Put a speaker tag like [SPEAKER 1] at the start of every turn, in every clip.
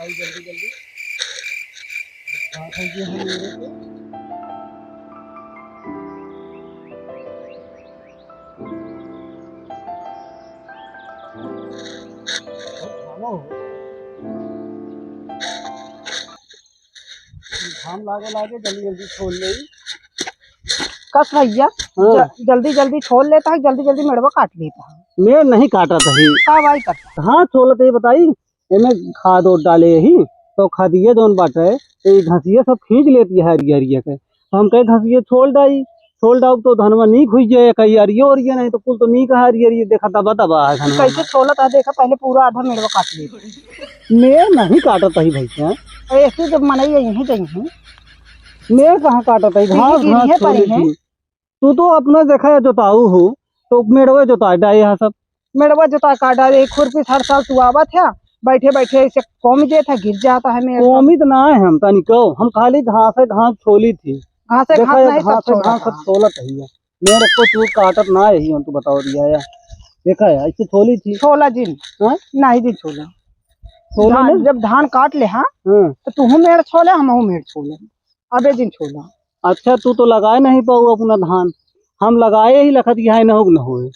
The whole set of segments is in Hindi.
[SPEAKER 1] आई जल्दी जल्दी। हाँ, ये हम मेरे को थामो धाम लागे लागे जल्दी जल्दी छोड़ ले।
[SPEAKER 2] कस भैया
[SPEAKER 1] हाँ।
[SPEAKER 2] जल्दी जल्दी छोड़ लेता है, जल्दी जल्दी मेड़वा काट लेता है।
[SPEAKER 1] मैं नहीं काटा था ही।
[SPEAKER 2] का भाई करता
[SPEAKER 1] हाँ छोड़ तो ये बताई इनमें खाद और डाले ही तो खादिया जोन बाटे ये घसिया सब खींच लेती है हरिया हरिया के, तो हम कहे घसिया छोड़ डाउ तो धनवा नी खुज जाए कहीं हरियो हरिया नहीं तो कुल तो नी कहा हरिया हरिया देखा दबा दबा है धनवा।
[SPEAKER 2] कैसे छोला था देखा, पहले पूरा आधा मेड़वा काट लेता।
[SPEAKER 1] मैं नहीं काटा था ही भैया,
[SPEAKER 2] ऐसे जब मनाई यहीं कहीं
[SPEAKER 1] मैं कहाँ काटा था घास घास छोड़ी थी। तू तो अपना देखा है जोताऊ हो तो मेड़वे जोता डाए यहाँ सब
[SPEAKER 2] मेड़वा जोता काटा एक खुरपी हर साल तू आवा था बैठे बैठे ऐसे कौम जे था गिर जाता है मेरे
[SPEAKER 1] कौमी तो ना है हम तनिको हम खाली घास है घास छोली थी
[SPEAKER 2] घास से घास नहीं
[SPEAKER 1] घास
[SPEAKER 2] सब
[SPEAKER 1] घास सब छोलत है मेरे को तू काटत ना यही हम तू बताओ दिया या देखा है ऐसे छोली थी
[SPEAKER 2] छोला जिन
[SPEAKER 1] हाँ?
[SPEAKER 2] नहीं दिन छोला
[SPEAKER 1] छोला
[SPEAKER 2] जब धान काट ले हाँ तो तू मेड़ छोले हम मेड़ छोले अबे दिन छोला।
[SPEAKER 1] अच्छा तू तो लगाए नहीं पाऊ अपना धान, हम लगाए ही लखत यहाँ न हुए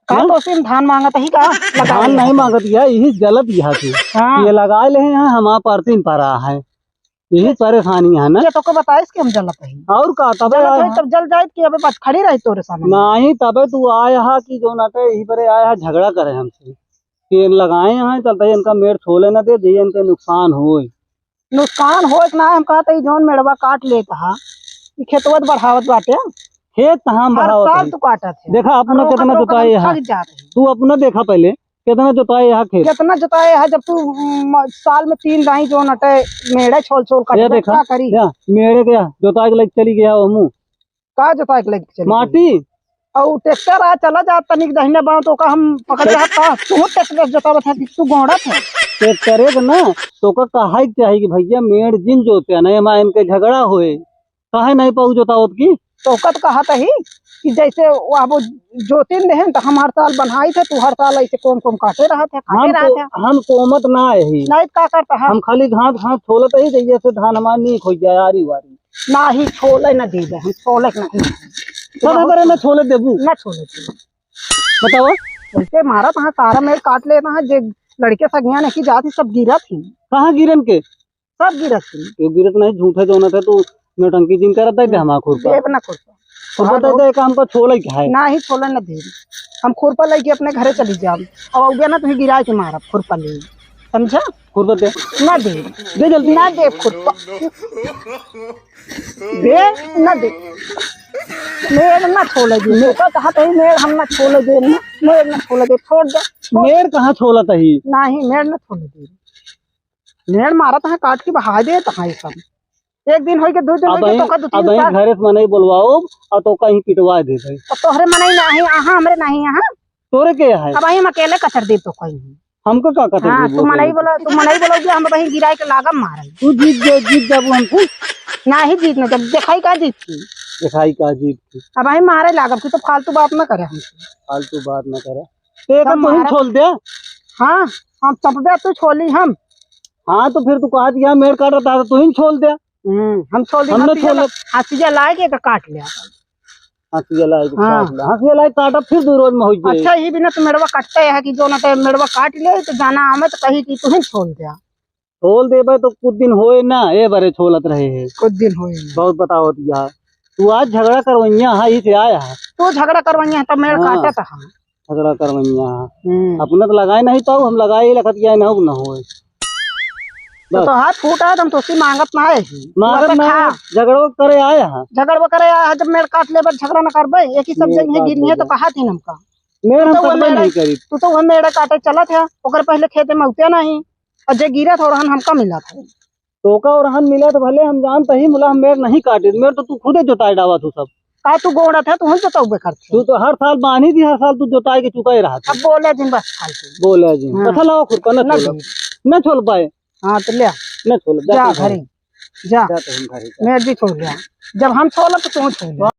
[SPEAKER 2] का तो सिम धान मांगत ही का
[SPEAKER 1] धान नहीं मांगत यही जलत यहाँ थी।
[SPEAKER 2] हाँ।
[SPEAKER 1] ये लगाए ले हैं हमारा परतीन पर है यही परेशानी है ना।
[SPEAKER 2] ये तो को बताइस कि हम जलत ही
[SPEAKER 1] और का
[SPEAKER 2] तब जल जाए कि अबे बस खड़ी रही तोरे सामने
[SPEAKER 1] नहीं तबे तू आया हा कि जो नाटे यही पर आया हा झगड़ा करे हमसे कि लगाए यहाँ चलता है इनका मेड़ छोले न दे दिए इनके नुकसान हो
[SPEAKER 2] ना हम कहते जोन मेड़वा काट लेता खेतवत बढ़ावत बाटे
[SPEAKER 1] खेत कहाँ
[SPEAKER 2] हर साल तू काटत है।
[SPEAKER 1] देखा अपना कितना जोताए है तू अपना देखा पहले कितना जोताए यहाँ खेत
[SPEAKER 2] कितना जोताए है जब तू साल में 3 दाई जो नटे मेड़े छोल छोल
[SPEAKER 1] ये देखा
[SPEAKER 2] करी
[SPEAKER 1] मेड़े क्या जोताए के लग चली गया वो
[SPEAKER 2] का जोताए के लग
[SPEAKER 1] माटी
[SPEAKER 2] और ट्रैक्टर आ चला जा तनिक दहिने बाव तो का हम पकड़े हता तू ट्रैक्टर जोतावत है तू गोड़त है
[SPEAKER 1] ट्रैक्टर ना तो का कहा चाहिए कि भैया मेड़ जिन जोते नहीं हमारे इनके झगड़ा होए कहे नहीं पाऊ जोतावत की
[SPEAKER 2] तो कहा था ही कि जैसे वो जोतिन रहे तो हम हर साल बनाई थे तू हर साल ऐसे कोम काटे रहा थे
[SPEAKER 1] हम कोमत ना ही
[SPEAKER 2] नहीं का करता है
[SPEAKER 1] हम खाली घास घास छोलत ही जैसे धान हमारा नहीं खोज जाए आरी वारी
[SPEAKER 2] ना ही छोले न दे हम छोले नहीं
[SPEAKER 1] न छोले देबू
[SPEAKER 2] न छोले
[SPEAKER 1] बताओ
[SPEAKER 2] वैसे मारा तो सारा मेड़ काट लेना है जो लड़के सगिया नहीं जाती सब गिरा थी
[SPEAKER 1] कहाँ गिरन के
[SPEAKER 2] सब गिरत थी
[SPEAKER 1] गिरत नहीं झूठे जो थे तू नौटंकी जिन करता है हमारा खुरपा एक हमको छोले क्या है
[SPEAKER 2] ना ही छोले न दे हम खुरपा लेके अपने घरे चली जाओ अब हो गया ना तुम्हें गिरा के मारा खुरपा ले समझा
[SPEAKER 1] खुरपा दे
[SPEAKER 2] ना दे जल्दी ना दे खुरपा दे ना दे मेड़ ना छोले दे मेरे को कहा था मेड़ हम ना छोले दे मेड़ ना छोले दे छोड़ दे
[SPEAKER 1] मेड़ कहाँ छोला था ही
[SPEAKER 2] ना ही मेड़ ना छोले दे मेड़ मारा था काट के बहा दे तो ये सब एक दिन होई के 2 दिन होई के तो का 2 3 साल
[SPEAKER 1] घरे से मनाई बोलवाओ और तो कहीं पिटवा दे भाई
[SPEAKER 2] तो तोहरे मनाई नहीं आहा हमरे नहीं आहा
[SPEAKER 1] तोरे के है
[SPEAKER 2] अब हम अकेले कचर दे तो कोई
[SPEAKER 1] हमको का कचर
[SPEAKER 2] हां तू मनाई बोलो कि हम वही गिराई के लागम मारे
[SPEAKER 1] तू जीत जब हमको
[SPEAKER 2] नहीं जीतने जब दिखाई का जीत अब हम मारे लागम तो फालतू बात ना करे हमसे
[SPEAKER 1] फालतू बात ना करे एक तो छोड़ दे।
[SPEAKER 2] हां हम चपबे तू छोली हम
[SPEAKER 1] हां तो फिर तू कहा दिया मेड़ काट रहा था तू ही छोड़ दे
[SPEAKER 2] हम छोड़ दी हंसिया लाए के काट लिया
[SPEAKER 1] हंसिया लाए काटा फिर 2 रोज में हो जाए।
[SPEAKER 2] अच्छा ही बिना तो मेड़वा काटते है कि जो ना मेड़वा काट ले तो जाना हमें तो कही कि तू ही छोड़ दिया
[SPEAKER 1] छोड़ दे तो कुछ दिन होए ना ये बारे छोलत रहे है
[SPEAKER 2] कुछ दिन होए
[SPEAKER 1] बहुत बताओ दिया तू आज झगड़ा करवैया हा ही से आया है
[SPEAKER 2] तू झगड़ा करवैया तो मेड़ काटे था
[SPEAKER 1] झगड़ा करवैया अपने तो लगाए नहीं पाऊ हम लगाए ही लखत गया ना होए
[SPEAKER 2] तो हाथ फूटा है तुम तो उसी मांगत ना है
[SPEAKER 1] झगड़ो करे आया है
[SPEAKER 2] जब मेड़ काट ले झगड़ा न करबे एक ही सब जगह गिरनी है तो कहा थी हमका
[SPEAKER 1] मेड़ हम करबे नहीं करी
[SPEAKER 2] तू तो वो मेड़ काटे चला था ओकर पहले खेते में उते नहीं और जे गिरा था रहन हमका मिला था
[SPEAKER 1] तो का रहन मिला तो भले हम जानते ही मुला हम मेड़ नहीं काटे मेड़ तो तू खुदे जोताई डावा तू सब
[SPEAKER 2] का तू गोड़ा था तू जोताऊ करते
[SPEAKER 1] तू तो हर साल बानी थी हर साल तू जोताई के चुका ही रहा
[SPEAKER 2] अब बोले दिन बस फालतू
[SPEAKER 1] बोले दिन अच्छा लाओ खुरपा न छोड़ पाए।
[SPEAKER 2] हाँ तो ले
[SPEAKER 1] न छोड़
[SPEAKER 2] जा घरे जा मैं भी छोड़ लिया जब हम छोड़ा तो तू छोड़ लिया।